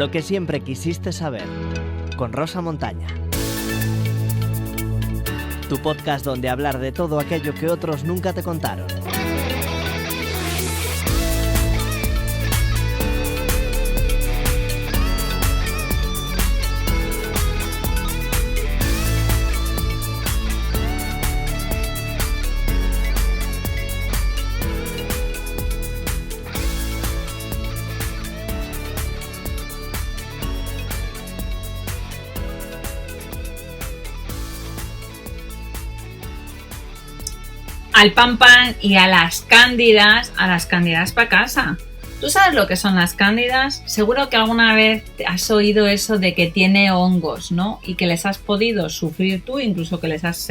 Lo que siempre quisiste saber, con Rosa Montaña. Tu podcast donde hablar de todo aquello que otros nunca te contaron. Al pan pan y a las cándidas para casa. ¿Tú sabes lo que son las cándidas? Seguro que alguna vez has oído eso de que tiene hongos, ¿no? Y que les has podido sufrir tú, incluso que les has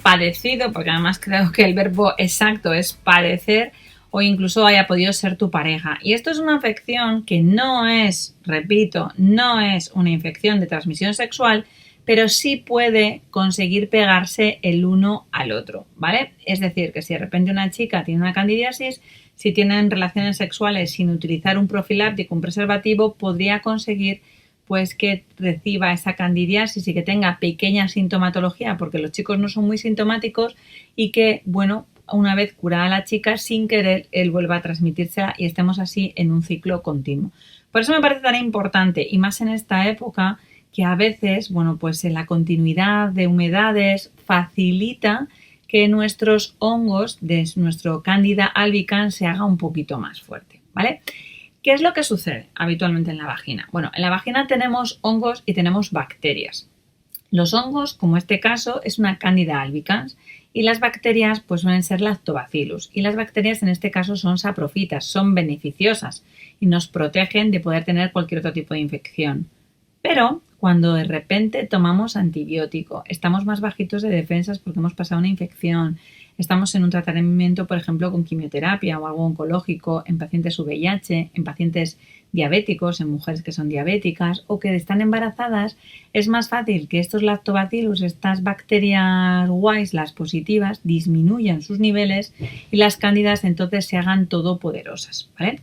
padecido, porque además creo que el verbo exacto es padecer, o incluso haya podido ser tu pareja. Y esto es una afección que no es, repito, no es una infección de transmisión sexual, pero sí puede conseguir pegarse el uno al otro, ¿vale? Es decir, que si de repente una chica tiene una candidiasis, si tienen relaciones sexuales sin utilizar un profiláctico, un preservativo, podría conseguir pues que reciba esa candidiasis y que tenga pequeña sintomatología, porque los chicos no son muy sintomáticos, y que, bueno, una vez curada la chica, sin querer, él vuelva a transmitírsela y estemos así en un ciclo continuo. Por eso me parece tan importante, y más en esta época, que a veces, bueno, pues en la continuidad de humedades facilita que nuestros hongos de nuestro Candida albicans se haga un poquito más fuerte, ¿vale? ¿Qué es lo que sucede habitualmente en la vagina? Bueno, en la vagina tenemos hongos y tenemos bacterias. Los hongos, como este caso, es una Candida albicans, y las bacterias pues suelen ser lactobacillus, y las bacterias en este caso son saprofitas, son beneficiosas y nos protegen de poder tener cualquier otro tipo de infección. Pero cuando de repente tomamos antibiótico, estamos más bajitos de defensas porque hemos pasado una infección, estamos en un tratamiento, por ejemplo, con quimioterapia o algo oncológico en pacientes VIH, en pacientes diabéticos, en mujeres que son diabéticas o que están embarazadas, es más fácil que estos lactobacillus, estas bacterias guays, las positivas, disminuyan sus niveles y las cándidas entonces se hagan todopoderosas, ¿vale?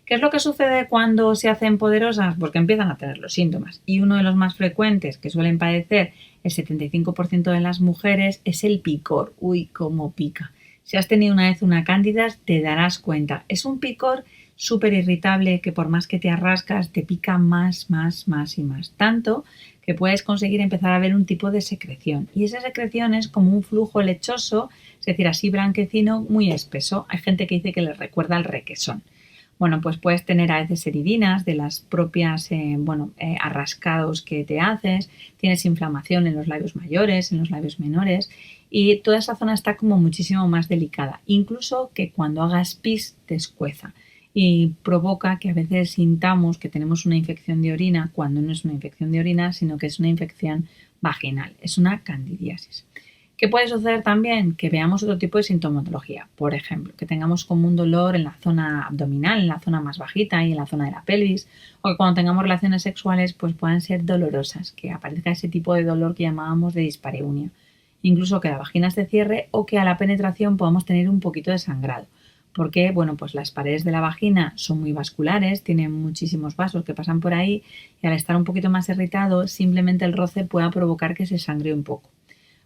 ¿Qué es lo que sucede cuando se hacen poderosas? Porque empiezan a tener los síntomas. Y uno de los más frecuentes que suelen padecer el 75% de las mujeres es el picor. Uy, cómo pica. Si has tenido una vez una cándida, te darás cuenta. Es un picor súper irritable que por más que te arrascas, te pica más y más. Tanto que puedes conseguir empezar a ver un tipo de secreción. Y esa secreción es como un flujo lechoso, es decir, así blanquecino, muy espeso. Hay gente que dice que le recuerda al requesón. Bueno, pues puedes tener a veces heridinas de las propias arrascados que te haces, tienes inflamación en los labios mayores, en los labios menores, y toda esa zona está como muchísimo más delicada, incluso que cuando hagas pis te escueza y provoca que a veces sintamos que tenemos una infección de orina cuando no es una infección de orina, sino que es una infección vaginal, es una candidiasis. ¿Qué puede suceder también? Que veamos otro tipo de sintomatología. Por ejemplo, que tengamos como un dolor en la zona abdominal, en la zona más bajita y en la zona de la pelvis, o que cuando tengamos relaciones sexuales pues puedan ser dolorosas, que aparezca ese tipo de dolor que llamábamos de dispareunia. Incluso que la vagina se cierre o que a la penetración podamos tener un poquito de sangrado. Porque, bueno, pues las paredes de la vagina son muy vasculares, tienen muchísimos vasos que pasan por ahí y al estar un poquito más irritado, simplemente el roce pueda provocar que se sangre un poco.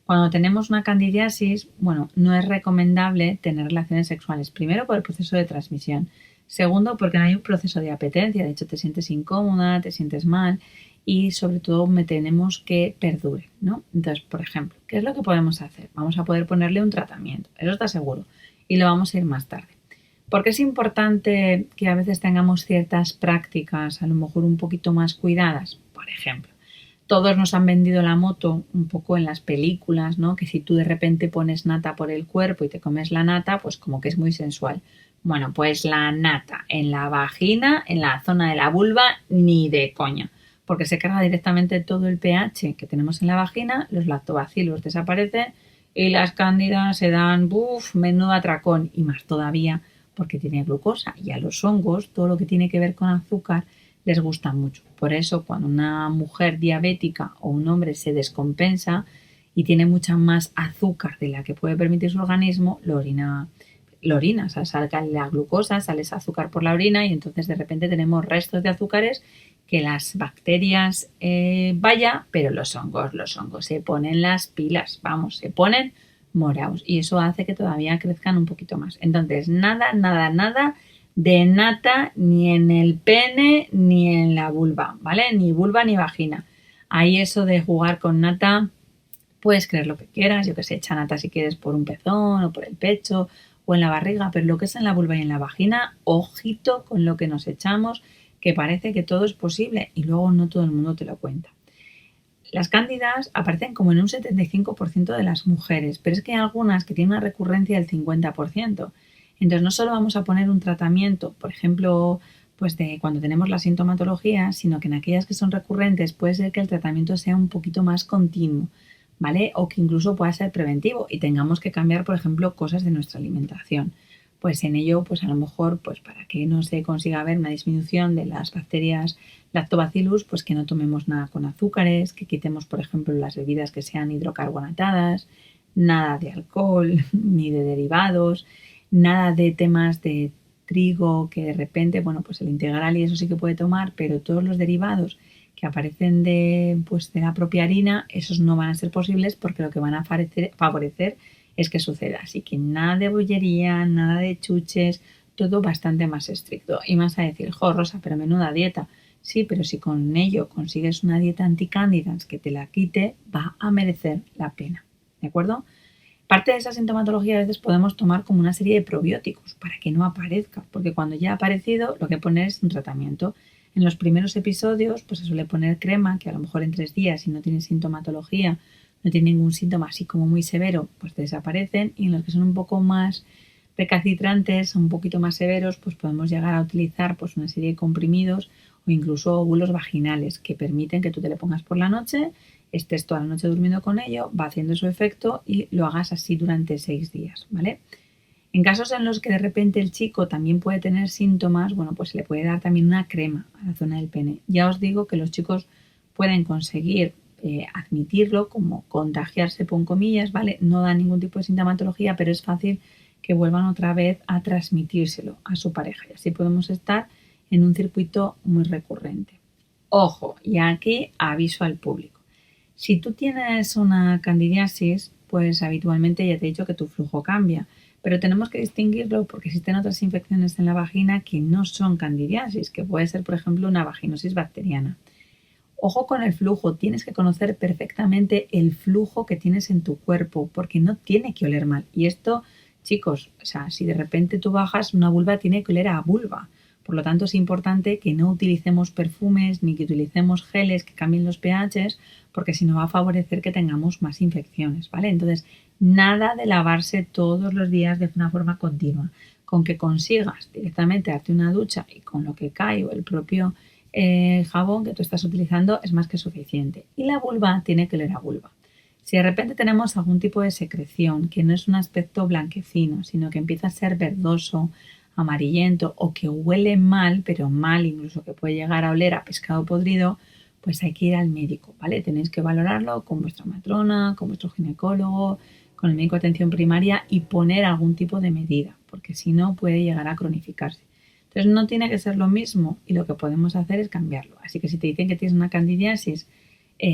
Cuando tenemos una candidiasis, bueno, no es recomendable tener relaciones sexuales. Primero, por el proceso de transmisión. Segundo, porque no hay un proceso de apetencia. De hecho, te sientes incómoda, te sientes mal y, sobre todo, tenemos que perdure, ¿no? Entonces, por ejemplo, ¿qué es lo que podemos hacer? Vamos a poder ponerle un tratamiento. Eso está seguro. Y lo vamos a ir más tarde. Porque es importante que a veces tengamos ciertas prácticas, a lo mejor un poquito más cuidadas. Por ejemplo, todos nos han vendido la moto un poco en las películas, ¿no? Que si tú de repente pones nata por el cuerpo y te comes la nata, pues como que es muy sensual. Bueno, pues la nata en la vagina, en la zona de la vulva, ni de coña. Porque se carga directamente todo el pH que tenemos en la vagina, los lactobacillus desaparecen y las cándidas se dan, menudo atracón. Y más todavía porque tiene glucosa. Y a los hongos, todo lo que tiene que ver con azúcar, les gusta mucho. Por eso, cuando una mujer diabética o un hombre se descompensa y tiene mucha más azúcar de la que puede permitir su organismo, lo orina, o sea, salga la glucosa, sale ese azúcar por la orina y entonces de repente tenemos restos de azúcares que las bacterias vaya, pero los hongos se ponen las pilas, vamos, se ponen morados y eso hace que todavía crezcan un poquito más. Entonces, nada de nata ni en el pene ni en la vulva, ¿vale? Ni vulva ni vagina. Ahí eso de jugar con nata, puedes creer lo que quieras, yo que sé, echa nata si quieres por un pezón o por el pecho o en la barriga, pero lo que es en la vulva y en la vagina, ojito con lo que nos echamos, que parece que todo es posible y luego no todo el mundo te lo cuenta. Las cándidas aparecen como en un 75% de las mujeres, pero es que hay algunas que tienen una recurrencia del 50%. Entonces no solo vamos a poner un tratamiento, por ejemplo, pues de cuando tenemos la sintomatología, sino que en aquellas que son recurrentes puede ser que el tratamiento sea un poquito más continuo, ¿vale? O que incluso pueda ser preventivo y tengamos que cambiar, por ejemplo, cosas de nuestra alimentación. Pues en ello, pues a lo mejor, pues para que no se consiga ver una disminución de las bacterias Lactobacillus, pues que no tomemos nada con azúcares, que quitemos, por ejemplo, las bebidas que sean hidrocarbonatadas, nada de alcohol ni de derivados, nada de temas de trigo que de repente, bueno, pues el integral y eso sí que puede tomar, pero todos los derivados que aparecen de la propia harina, esos no van a ser posibles porque lo que van a favorecer es que suceda. Así que nada de bollería, nada de chuches, todo bastante más estricto. Y más a decir, jo, Rosa, pero menuda dieta. Sí, pero si con ello consigues una dieta anticándidas que te la quite, va a merecer la pena. ¿De acuerdo? Parte de esa sintomatología a veces podemos tomar como una serie de probióticos para que no aparezca, porque cuando ya ha aparecido lo que poner es un tratamiento. En los primeros episodios pues se suele poner crema, que a lo mejor en 3 días, si no tiene sintomatología, no tiene ningún síntoma así como muy severo, pues desaparecen, y en los que son un poco más recalcitrantes, un poquito más severos, pues podemos llegar a utilizar pues una serie de comprimidos o incluso óvulos vaginales que permiten que tú te le pongas por la noche, estés toda la noche durmiendo con ello, va haciendo su efecto y lo hagas así durante 6 días, ¿vale? En casos en los que de repente el chico también puede tener síntomas, bueno, pues se le puede dar también una crema a la zona del pene. Ya os digo que los chicos pueden conseguir admitirlo como contagiarse con comillas, ¿vale? No da ningún tipo de sintomatología, pero es fácil que vuelvan otra vez a transmitírselo a su pareja y así podemos estar en un circuito muy recurrente. Ojo, y aquí aviso al público. Si tú tienes una candidiasis, pues habitualmente ya te he dicho que tu flujo cambia, pero tenemos que distinguirlo porque existen otras infecciones en la vagina que no son candidiasis, que puede ser, por ejemplo, una vaginosis bacteriana. Ojo con el flujo, tienes que conocer perfectamente el flujo que tienes en tu cuerpo porque no tiene que oler mal. Y esto, chicos, o sea, si de repente tú bajas, una vulva tiene que oler a vulva. Por lo tanto, es importante que no utilicemos perfumes ni que utilicemos geles que cambien los pHs porque si no va a favorecer que tengamos más infecciones, ¿vale? Entonces, nada de lavarse todos los días de una forma continua. Con que consigas directamente darte una ducha y con lo que cae o el propio jabón que tú estás utilizando es más que suficiente. Y la vulva tiene que oler a vulva. Si de repente tenemos algún tipo de secreción que no es un aspecto blanquecino, sino que empieza a ser verdoso, amarillento o que huele mal, pero mal incluso que puede llegar a oler a pescado podrido, pues hay que ir al médico, ¿vale? Tenéis que valorarlo con vuestra matrona, con vuestro ginecólogo, con el médico de atención primaria y poner algún tipo de medida, porque si no puede llegar a cronificarse. Entonces no tiene que ser lo mismo y lo que podemos hacer es cambiarlo. Así que si te dicen que tienes una candidiasis,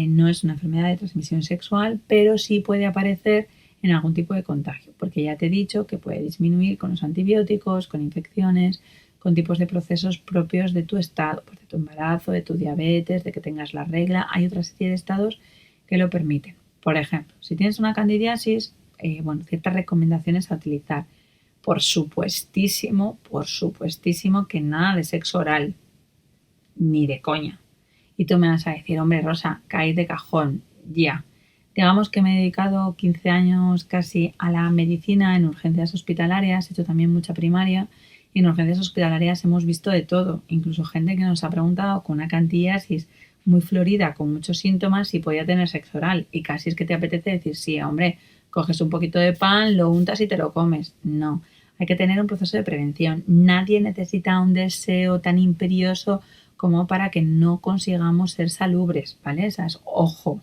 no es una enfermedad de transmisión sexual, pero sí puede aparecer en algún tipo de contagio, porque ya te he dicho que puede disminuir con los antibióticos, con infecciones, con tipos de procesos propios de tu estado, pues de tu embarazo, de tu diabetes, de que tengas la regla. Hay otra serie de estados que lo permiten. Por ejemplo, si tienes una candidiasis, ciertas recomendaciones a utilizar. Por supuestísimo que nada de sexo oral, ni de coña. Y tú me vas a decir, hombre, Rosa, caí de cajón, ya. Digamos que me he dedicado 15 años casi a la medicina en urgencias hospitalarias, he hecho también mucha primaria y en urgencias hospitalarias hemos visto de todo, incluso gente que nos ha preguntado con una candidiasis muy florida, con muchos síntomas, si podía tener sexo oral y casi es que te apetece decir, sí, hombre, coges un poquito de pan, lo untas y te lo comes. No, hay que tener un proceso de prevención. Nadie necesita un deseo tan imperioso como para que no consigamos ser salubres, ¿vale? Esas, ojo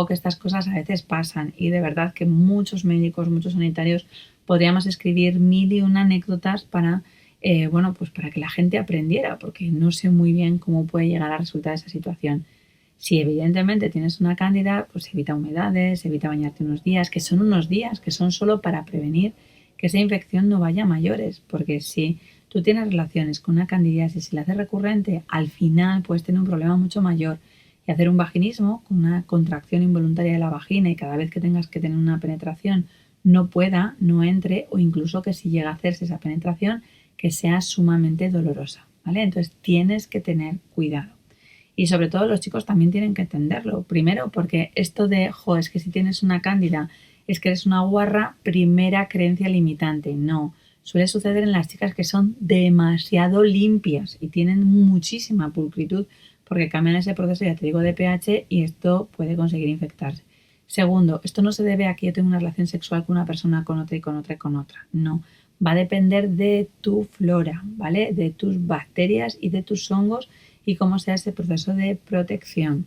que estas cosas a veces pasan y de verdad que muchos médicos, muchos sanitarios podríamos escribir 1001 anécdotas para pues para que la gente aprendiera, porque no sé muy bien cómo puede llegar a resultar esa situación. Si evidentemente tienes una cándida, pues evita humedades, evita bañarte unos días, que son unos días, que son solo para prevenir que esa infección no vaya a mayores, porque si tú tienes relaciones con una candidiasis y se la hace recurrente, al final puedes tener un problema mucho mayor y hacer un vaginismo con una contracción involuntaria de la vagina y cada vez que tengas que tener una penetración no entre, o incluso que si llega a hacerse esa penetración que sea sumamente dolorosa, ¿vale? Entonces tienes que tener cuidado. Y sobre todo los chicos también tienen que entenderlo. Primero, porque esto de, es que si tienes una cándida, es que eres una guarra, primera creencia limitante. No, suele suceder en las chicas que son demasiado limpias y tienen muchísima pulcritud porque cambian ese proceso, ya te digo, de pH y esto puede conseguir infectarse. Segundo, esto no se debe a que yo tenga una relación sexual con una persona, con otra y con otra y con otra. No, va a depender de tu flora, ¿vale? De tus bacterias y de tus hongos y cómo sea ese proceso de protección.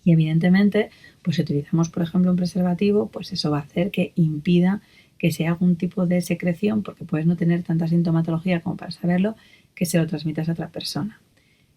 Y evidentemente, pues si utilizamos, por ejemplo, un preservativo, pues eso va a hacer que impida que se haga algún tipo de secreción, porque puedes no tener tanta sintomatología como para saberlo, que se lo transmitas a otra persona.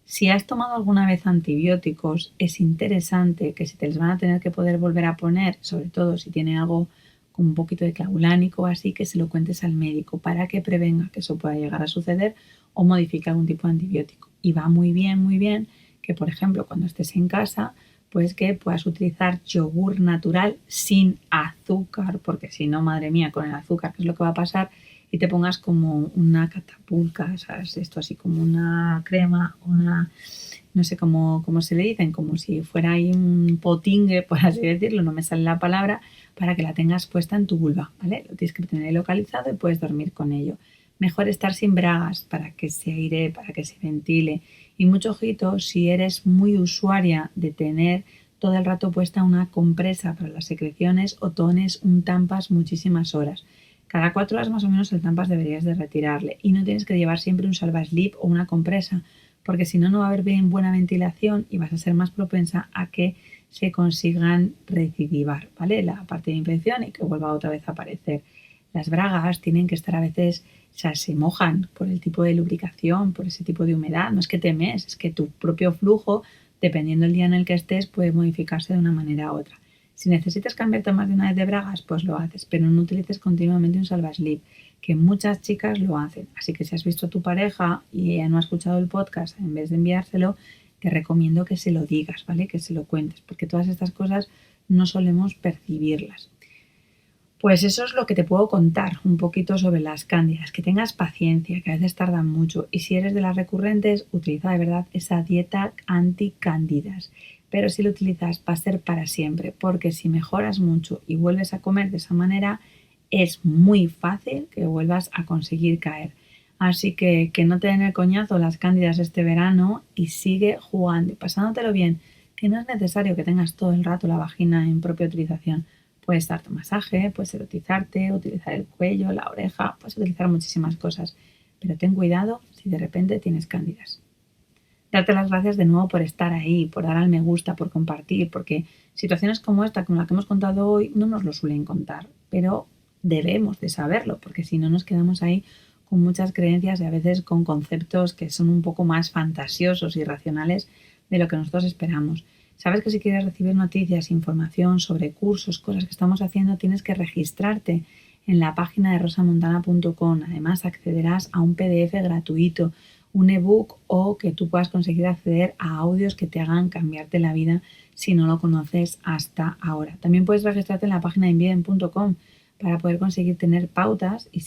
Si has tomado alguna vez antibióticos, es interesante que si te les van a tener que poder volver a poner, sobre todo si tiene algo como un poquito de clavulánico o así, que se lo cuentes al médico para que prevenga que eso pueda llegar a suceder o modifique algún tipo de antibiótico. Y va muy bien que, por ejemplo, cuando estés en casa, pues que puedas utilizar yogur natural sin azúcar, porque si no, madre mía, con el azúcar, ¿qué es lo que va a pasar? Y te pongas como una catapulca, ¿sabes? Esto así como una crema, no sé cómo se le dicen, como si fuera ahí un potingue, por así decirlo, no me sale la palabra, para que la tengas puesta en tu vulva, ¿vale? Lo tienes que tener ahí localizado y puedes dormir con ello. Mejor estar sin bragas para que se aire, para que se ventile. Y mucho ojito si eres muy usuaria de tener todo el rato puesta una compresa para las secreciones o tones un Tampax muchísimas horas. Cada 4 horas más o menos el Tampax deberías de retirarle y no tienes que llevar siempre un salvaslip o una compresa, porque si no, no va a haber bien buena ventilación y vas a ser más propensa a que se consigan recidivar, ¿vale? La parte de infección y que vuelva otra vez a aparecer. Las bragas tienen que estar a veces, o sea, se mojan por el tipo de lubricación, por ese tipo de humedad. No es que te mees, es que tu propio flujo, dependiendo del día en el que estés, puede modificarse de una manera u otra. Si necesitas cambiarte más de una vez de bragas, pues lo haces, pero no utilices continuamente un salvaslip, que muchas chicas lo hacen. Así que si has visto a tu pareja y ella no ha escuchado el podcast, en vez de enviárselo, te recomiendo que se lo digas, ¿vale? Que se lo cuentes, porque todas estas cosas no solemos percibirlas. Pues eso es lo que te puedo contar un poquito sobre las cándidas, que tengas paciencia, que a veces tardan mucho y si eres de las recurrentes, utiliza de verdad esa dieta anti-cándidas, pero si lo utilizas va a ser para siempre, porque si mejoras mucho y vuelves a comer de esa manera, es muy fácil que vuelvas a conseguir caer. Así que no te den el coñazo las cándidas este verano y sigue jugando y pasándotelo bien, que no es necesario que tengas todo el rato la vagina en propia utilización. Puedes darte un masaje, puedes erotizarte, utilizar el cuello, la oreja, puedes utilizar muchísimas cosas. Pero ten cuidado si de repente tienes cándidas. Darte las gracias de nuevo por estar ahí, por dar al me gusta, por compartir, porque situaciones como esta, como la que hemos contado hoy, no nos lo suelen contar, pero debemos de saberlo, porque si no nos quedamos ahí con muchas creencias y a veces con conceptos que son un poco más fantasiosos y racionales de lo que nosotros esperamos. Sabes que si quieres recibir noticias, información sobre cursos, cosas que estamos haciendo, tienes que registrarte en la página de rosamontana.com. Además, accederás a un PDF gratuito, un ebook o que tú puedas conseguir acceder a audios que te hagan cambiarte la vida si no lo conoces hasta ahora. También puedes registrarte en la página de envieden.com para poder conseguir tener pautas y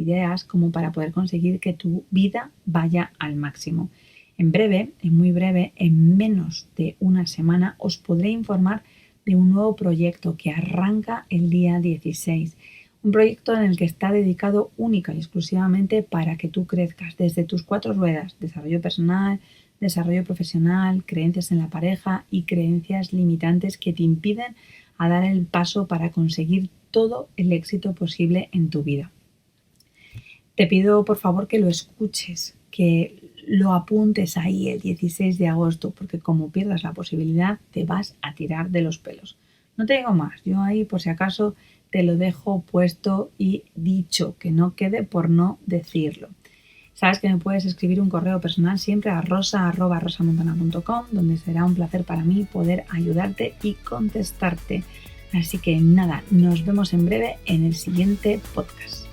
ideas como para poder conseguir que tu vida vaya al máximo. En breve, en muy breve, en menos de una semana, os podré informar de un nuevo proyecto que arranca el día 16. Un proyecto en el que está dedicado única y exclusivamente para que tú crezcas desde tus 4 ruedas: desarrollo personal, desarrollo profesional, creencias en la pareja y creencias limitantes que te impiden a dar el paso para conseguir todo el éxito posible en tu vida. Te pido por favor que lo escuches, que lo apuntes ahí el 16 de agosto, porque como pierdas la posibilidad te vas a tirar de los pelos. No te digo más, yo ahí por si acaso te lo dejo puesto y dicho, que no quede por no decirlo. Sabes que me puedes escribir un correo personal siempre a rosa@rosamontana.com, donde será un placer para mí poder ayudarte y contestarte. Así que nada, nos vemos en breve en el siguiente podcast.